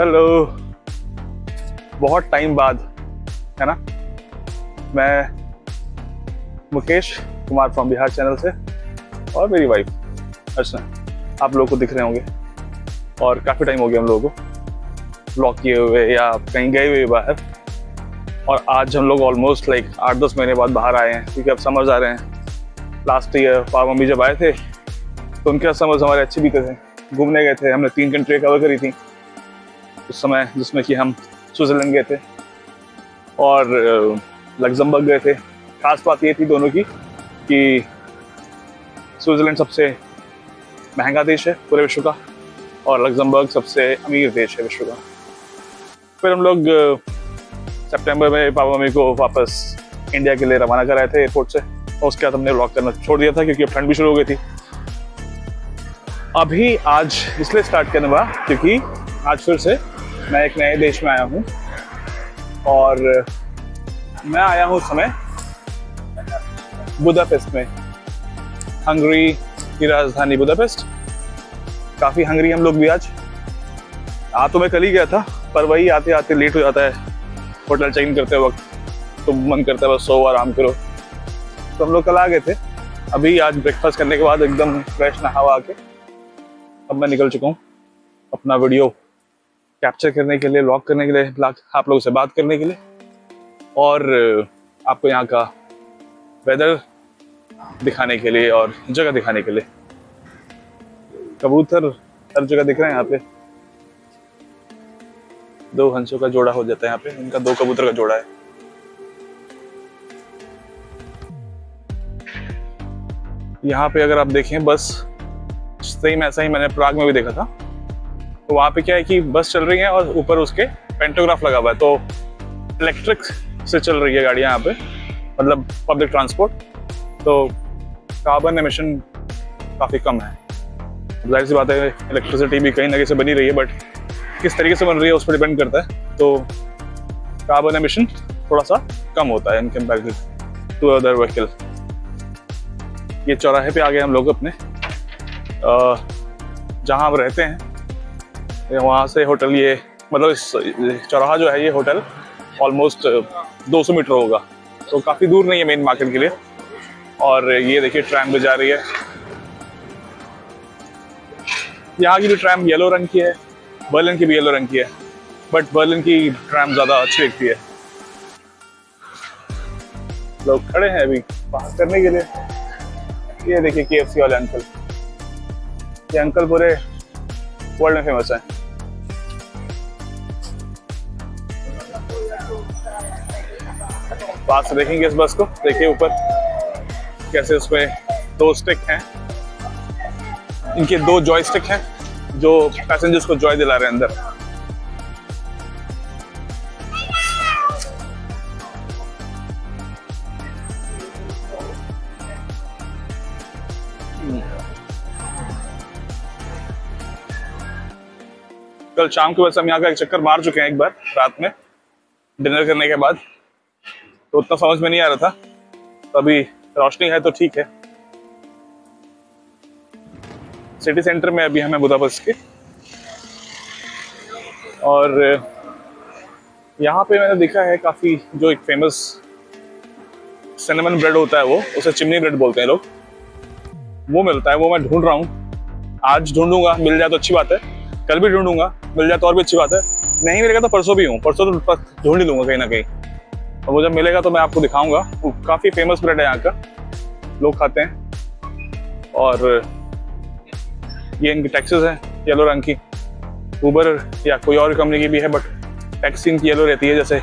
Hello, बहुत time बाद, है ना। मैं मुकेश कुमार फ्रॉम बिहार चैनल से और मेरी वाइफ अर्चना आप लोगों को दिख रहे होंगे। और काफ़ी टाइम हो गया हम लोगों को ब्लॉग किए हुए या कहीं गए हुए बाहर। और आज हम लोग ऑलमोस्ट 8-10 महीने बाद बाहर आए हैं, क्योंकि अब समर्स आ रहे हैं। लास्ट ईयर पापा मम्मी जब आए थे तो उनके समर्स हमारे अच्छे बीते थे। घूमने गए थे, हमने 3 कंट्री कवर करी थी उस समय, जिसमें कि हम स्विट्ज़रलैंड गए थे और लग्जमबर्ग गए थे। खास बात ये थी दोनों की कि स्विट्ज़रलैंड सबसे महंगा देश है पूरे विश्व का और लग्जमबर्ग सबसे अमीर देश है विश्व का। फिर हम लोग सितंबर में पापा मम्मी को वापस इंडिया के लिए रवाना कराए थे एयरपोर्ट से, और उसके बाद हमने व्लॉग करना छोड़ दिया था क्योंकि अब ठंड भी शुरू हो गई थी। अभी आज इसलिए स्टार्ट करने हुआ क्योंकि आज फिर से मैं एक नए देश में आया हूँ और मैं आया हूँ उस समय बुदापेस्ट में, हंगरी की राजधानी बुदापेस्ट। काफ़ी हंगरी हम लोग भी आज। तो मैं कल ही गया था, पर वही आते आते लेट हो जाता है होटल चेक इन करते वक्त, तो मन करता है बस सो आराम करो। तो हम लोग कल आ गए थे। अभी आज ब्रेकफास्ट करने के बाद एकदम फ्रेश नहावा आके अब मैं निकल चुका हूँ अपना वीडियो कैप्चर करने के लिए, व्लॉग करने के लिए, आप लोगों से बात करने के लिए और आपको यहाँ का वेदर दिखाने के लिए और जगह दिखाने के लिए। कबूतर हर जगह दिख रहे हैं यहाँ पे। 2 हंसों का जोड़ा हो जाता है यहाँ पे, इनका 2 कबूतर का जोड़ा है। यहाँ पे अगर आप देखें बस सेम ऐसा ही मैंने प्राग में भी देखा था। तो वहाँ पे क्या है कि बस चल रही है और ऊपर उसके पेंटोग्राफ लगा हुआ है, तो इलेक्ट्रिक से चल रही है गाड़ी यहाँ पे, मतलब पब्लिक ट्रांसपोर्ट। तो कार्बन एमिशन काफ़ी कम है। जाहिर सी बात है इलेक्ट्रिसिटी भी कहीं ना कहीं से बनी रही है, बट किस तरीके से बन रही है उस पर डिपेंड करता है। तो कार्बन एमिशन थोड़ा सा कम होता है इन कंपैरेटिव टू अदर व्हीकल। ये चौराहे पे आ गए हम लोग अपने, जहाँ हम रहते हैं वहाँ से होटल, ये मतलब इस चौराहा जो है ये होटल ऑलमोस्ट 200 मीटर होगा, तो काफ़ी दूर नहीं है मेन मार्केट के लिए। और ये देखिए ट्रैम भी जा रही है। यहाँ की भी ट्रैम येलो रंग की है, बर्लिन की भी येलो रंग की है, बट बर्लिन की ट्रैम ज़्यादा अच्छी दिखती है। लोग खड़े हैं अभी बात करने के लिए। ये देखिए KFC वाले अंकल, ये अंकल पूरे वर्ल्ड में फेमस है। पास से देखेंगे इस बस को, देखिए ऊपर कैसे उसमें 2 स्टिक हैं, इनके 2 जॉयस्टिक हैं जो पैसेंजर्स को जॉय दिला रहे हैं अंदर। कल शाम के वजह से हम यहाँ का एक चक्कर मार चुके हैं एक बार रात में डिनर करने के बाद, तो उतना समझ में नहीं आ रहा था। तो अभी रोशनी है तो ठीक है। सिटी सेंटर में अभी हमें बुदापेस्ट के, और यहाँ पे मैंने देखा है काफ़ी जो एक फेमस सिनेमन ब्रेड होता है, वो उसे चिमनी ब्रेड बोलते हैं लोग, वो मिलता है। वो मैं ढूंढ रहा हूँ, आज ढूंढूंगा, मिल जाए तो अच्छी बात है। कल भी ढूंढूंगा, मिल जाए तो और भी अच्छी बात है। नहीं मिलेगा तो परसों भी हूँ, परसों तो ढूंढ ही लूँगा कहीं ना कहीं। और वो जब मिलेगा तो मैं आपको दिखाऊंगा। वो काफ़ी फेमस ब्रेड है यहाँ का, लोग खाते हैं। और ये इनकी टैक्सीज हैं येलो रंग की। उबर या कोई और कंपनी की भी है, बट टैक्सी इनकी येलो रहती है। जैसे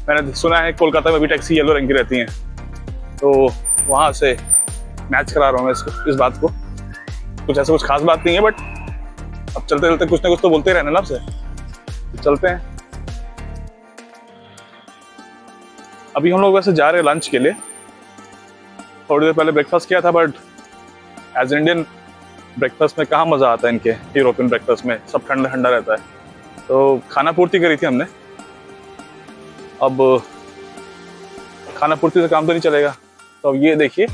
मैंने सुना है कोलकाता में भी टैक्सी येलो रंग की रहती हैं, तो वहाँ से मैच करा रहा हूँ मैं इस बात को। कुछ ऐसा कुछ खास बात नहीं है, बट अब चलते चलते कुछ ना कुछ तो बोलते ही रहना ना आपसे। तो चलते हैं। अभी हम लोग वैसे जा रहे हैं लंच के लिए। थोड़ी देर पहले ब्रेकफास्ट किया था, बट एज इंडियन ब्रेकफास्ट में कहाँ मज़ा आता है इनके यूरोपियन ब्रेकफास्ट में, सब ठंडा ठंडा रहता है। तो खाना पूर्ति करी थी हमने। अब खाना पूर्ति से काम तो नहीं चलेगा, तो अब ये देखिए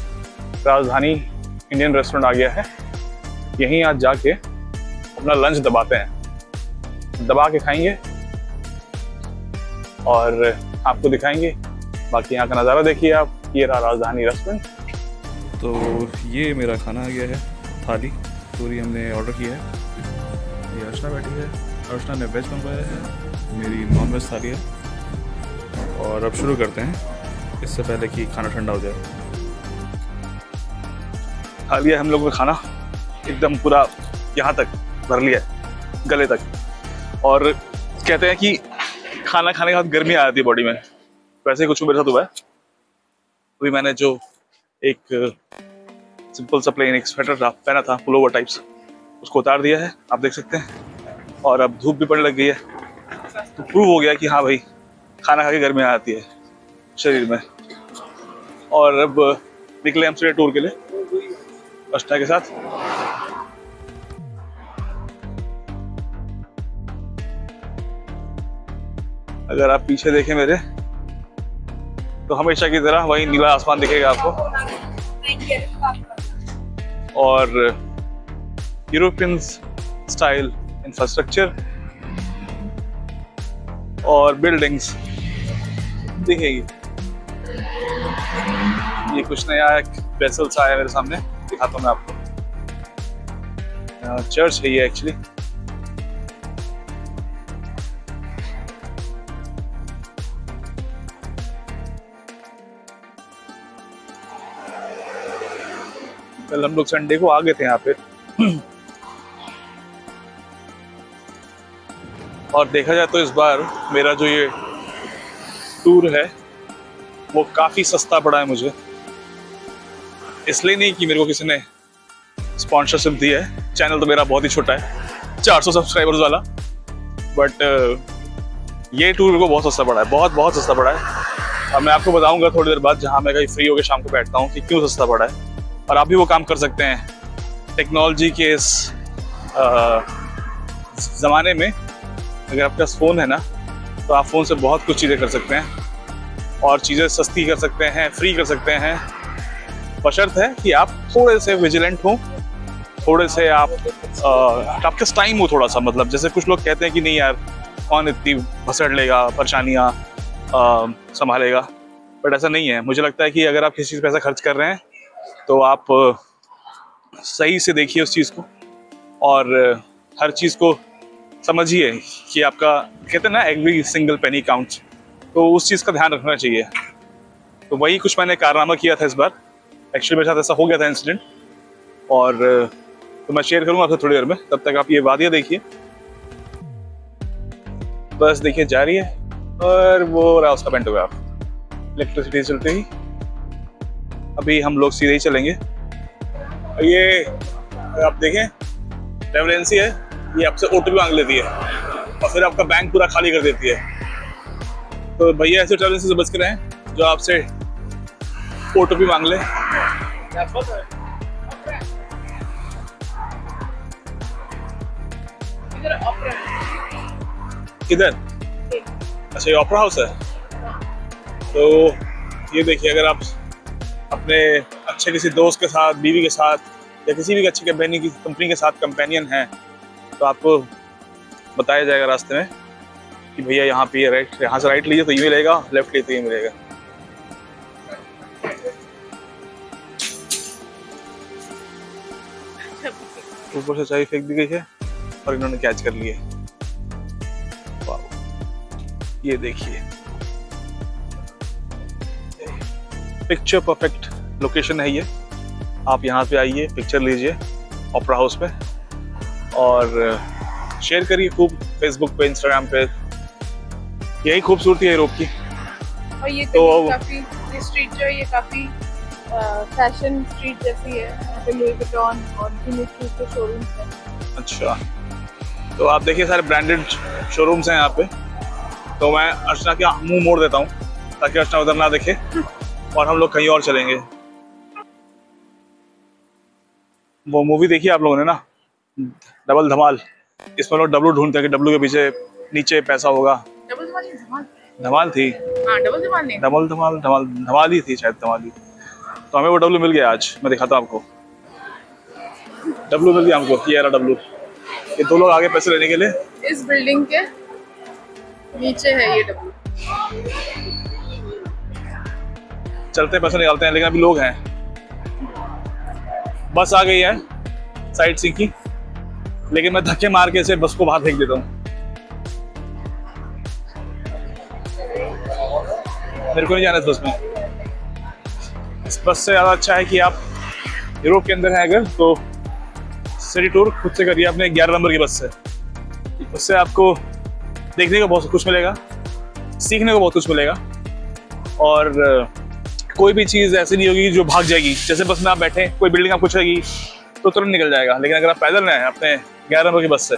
राजधानी इंडियन रेस्टोरेंट आ गया है। यहीं आज जाके अपना लंच दबाते हैं। दबा के खाएंगे और आपको दिखाएंगे। बाकी यहाँ का नज़ारा देखिए आप, ये रहा राजधानी रेस्टोरेंट। तो ये मेरा खाना आ गया है, थाली पूरी हमने ऑर्डर किया है। ये अर्चना बैठी है, अर्चना ने वेज मंगवाया है, मेरी नॉन वेज थाली है। और अब शुरू करते हैं इससे पहले कि खाना ठंडा हो जाए। खा लिया हम लोगों ने खाना, एकदम पूरा यहाँ तक भर लिया है, गले तक। और कहते हैं कि खाना खाने के बाद गर्मी आ जाती है बॉडी में, वैसे ही कुछ मेरे साथ हुआ है। अभी मैंने जो एक सिंपल सा प्लेन एक स्वेटर था पहना था, पुलोवर टाइप्स, उसको उतार दिया है, आप देख सकते हैं। और अब धूप भी पड़ने लग गई है, तो प्रूव हो गया कि हाँ भाई, खाना खा के गर्मी आ जाती है शरीर में। और अब निकले हम सीधे टूर के लिए अर्चना के साथ। अगर आप पीछे देखें मेरे, तो हमेशा की तरह वही नीला आसमान दिखेगा आपको, और यूरोपियन स्टाइल इंफ्रास्ट्रक्चर और बिल्डिंग्स दिखेगी। ये कुछ नया एक वेसल सा है मेरे सामने, दिखाता हूँ मैं आपको। चर्च है ये एक्चुअली। कल हम लोग संडे को आ गए थे यहाँ पे और देखा जाए तो इस बार मेरा जो ये टूर है वो काफ़ी सस्ता पड़ा है मुझे। इसलिए नहीं कि मेरे को किसी ने स्पॉन्सरशिप दी है, चैनल तो मेरा बहुत ही छोटा है, 400 सब्सक्राइबर्स वाला, बट ये टूर मेरे को बहुत सस्ता पड़ा है, बहुत बहुत सस्ता पड़ा है। अब मैं आपको बताऊंगा थोड़ी देर बाद, जहाँ मैं कहीं फ्री होकर शाम को बैठता हूँ, कि क्यों सस्ता पड़ा है। और आप भी वो काम कर सकते हैं टेक्नोलॉजी के इस ज़माने में। अगर आपके पास फ़ोन है ना, तो आप फ़ोन से बहुत कुछ चीज़ें कर सकते हैं और चीज़ें सस्ती कर सकते हैं, फ्री कर सकते हैं, बशर्त है कि आप थोड़े से विजिलेंट हों, थोड़े से आपके टाइम हो थोड़ा सा। मतलब जैसे कुछ लोग कहते हैं कि नहीं यार, कौन इतनी भसड़ लेगा, परेशानियाँ संभालेगा, बट ऐसा नहीं है। मुझे लगता है कि अगर आप किसी चीज़ पर पैसा खर्च कर रहे हैं तो आप सही से देखिए उस चीज़ को, और हर चीज़ को समझिए कि आपका, कहते हैं ना, एवरी सिंगल पेनी काउंट्स, तो उस चीज़ का ध्यान रखना चाहिए। तो वही कुछ मैंने कारनामा किया था इस बार। एक्चुअली मेरे साथ ऐसा हो गया था इंसिडेंट, और तो मैं शेयर करूँगा आपसे थोड़ी देर में। तब तक आप ये वादियाँ देखिए, बस देखिए जा रही है, और वो रहा उसका पेंट हुआ इलेक्ट्रिसिटी चलते ही। अभी हम लोग सीधे ही चलेंगे। ये आप देखें, ट्रैवल एजेंसी है, ये आपसे ओटीपी मांग लेती है और फिर आपका बैंक पूरा खाली कर देती है। तो भैया ऐसे ट्रैवल एजेंसी से बच के रहें जो आपसे ओटीपी मांग ले। किधर? अच्छा, ये ओपेरा हाउस है। तो ये देखिए, अगर आप अपने अच्छे किसी दोस्त के साथ, बीवी के साथ, या किसी भी अच्छी कंपनी के साथ कंपेनियन हैं, तो आपको बताया जाएगा रास्ते में कि भैया यहाँ पे राइट, यहाँ से राइट लीजिए तो ये मिलेगा, लेफ्ट लीजिए तो ये मिलेगा। ऊपर से चाय फेंक दी गई है और इन्होंने कैच कर लिए। ये देखिए, पिक्चर परफेक्ट लोकेशन है ये। आप यहाँ पे आइए, पिक्चर लीजिए ओपेरा हाउस पे, और शेयर करिए खूब फेसबुक पे, इंस्टाग्राम पे। यही खूबसूरती है यूरोप की। और ये तो काफी, ये स्ट्रीट जो है ये काफी फैशन स्ट्रीट जैसी है, लुई विटॉन और गिनेस के शोरूम्स हैं। अच्छा, तो आप देखिए सारे ब्रांडेड शोरूम्स हैं यहाँ पे। तो मैं अर्चना का मुंह मोड़ देता हूँ ताकि अर्चना उधर ना देखे, और हम लोग कहीं और चलेंगे। वो मूवी देखी आप लोगों ने ना, डबल धमाल। इसमें लोग डब्लू ढूंढते हैं कि डब्लू के पीछे नीचे पैसा होगा। डबल धमाल, धमाल थी। हाँ, डबल धमाल नहीं, धमाल ही थी शायद, धमाल ही। तो हमें वो डब्लू मिल गया आज, मैं दिखाता हूँ आपको। डब्लू मिल गया हमको, ये रहा डब्लू। ये 2 लोग आगे पैसे लेने के लिए। इस बिल्डिंग के नीचे है ये डब्बू। चलते पैसे निकालते हैं, लेकिन अभी लोग हैं। बस आ गई है साइड सीइंग की, लेकिन मैं धक्के मार के इसे बस को बाहर फेंक देता हूँ। मेरे को नहीं जाना इस बस में। इस बस से ज़्यादा अच्छा है कि आप यूरोप के अंदर हैं अगर, तो सिटी टूर खुद से करिए अपने 11 नंबर की बस से। उससे आपको देखने को बहुत कुछ मिलेगा, सीखने को बहुत कुछ मिलेगा, और कोई भी चीज़ ऐसी नहीं होगी जो भाग जाएगी। जैसे बस में आप बैठे, कोई बिल्डिंग आपको छेगी तो तुरंत निकल जाएगा, लेकिन अगर आप पैदल हैं अपने 11 नंबर की बस से,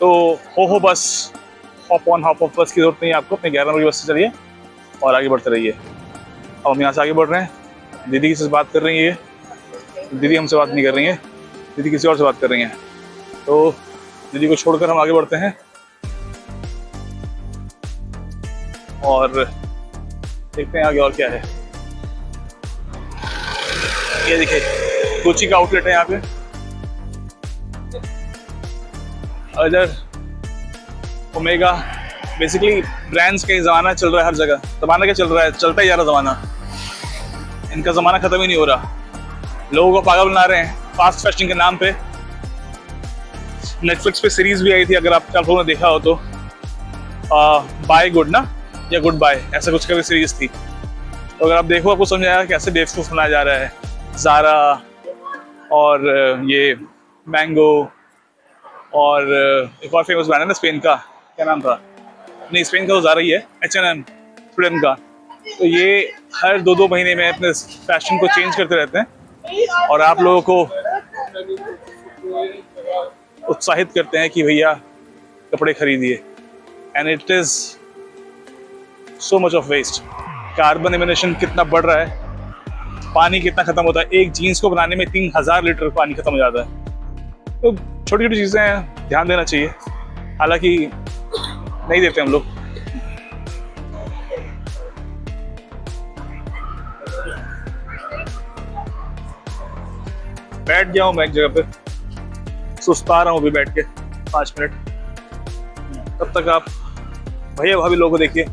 तो हो बस, हॉप ऑन हॉप ऑफ बस की जरूरत नहीं है आपको। अपने 11 नंबर की बस से चलिए और आगे बढ़ते रहिए। अब हम यहाँ से आगे बढ़ रहे हैं। दीदी किसी से बात कर रही है, दीदी हमसे बात नहीं कर रही है, दीदी किसी और से बात कर रही हैं। तो दीदी को छोड़कर हम आगे बढ़ते हैं और देखते हैं आगे और क्या है। ये देखिए गुच्ची का आउटलेट है यहाँ पे। इधर ओमेगा, बेसिकली ब्रांड्स का ज़माना चल रहा है हर जगह। ज़माना क्या चल रहा है, चलता ही जा रहा ज़माना। इनका ज़माना ख़त्म ही नहीं हो रहा। लोगों को पागल बना रहे हैं फास्ट फैशन के नाम पे। नेटफ्लिक्स पे सीरीज भी आई थी, अगर आप लोगों ने देखा हो तो, बाय गुड ना, या गुड बाय, ऐसा कुछ करके सीरीज थी। तो अगर आप देखो आपको समझ आएगा कैसे बेवकूफ़ बनाया जा रहा है। ज़ारा और ये मैंगो और एक और फेमस ब्रांड है ना स्पेन का, क्या नाम था, नहीं स्पेन का तो ज़ारा ही है, H&M स्वीडन का। तो ये हर 2-2 महीने में अपने फैशन को चेंज करते रहते हैं और आप लोगों को उत्साहित करते हैं कि भैया कपड़े खरीदिए। And it is so much of waste. Carbon emission कितना बढ़ रहा है, पानी कितना खत्म होता है। एक जीन्स को बनाने में 3000 लीटर पानी खत्म हो जाता है। तो छोटी छोटी चीज़ें हैं, ध्यान देना चाहिए, हालांकि नहीं देते हम लोग। बैठ गया हूँ मैं एक जगह पे, सुस्ता रहा हूँ अभी बैठ के 5 मिनट। तब तक आप भैया भाभी लोगों को देखिए।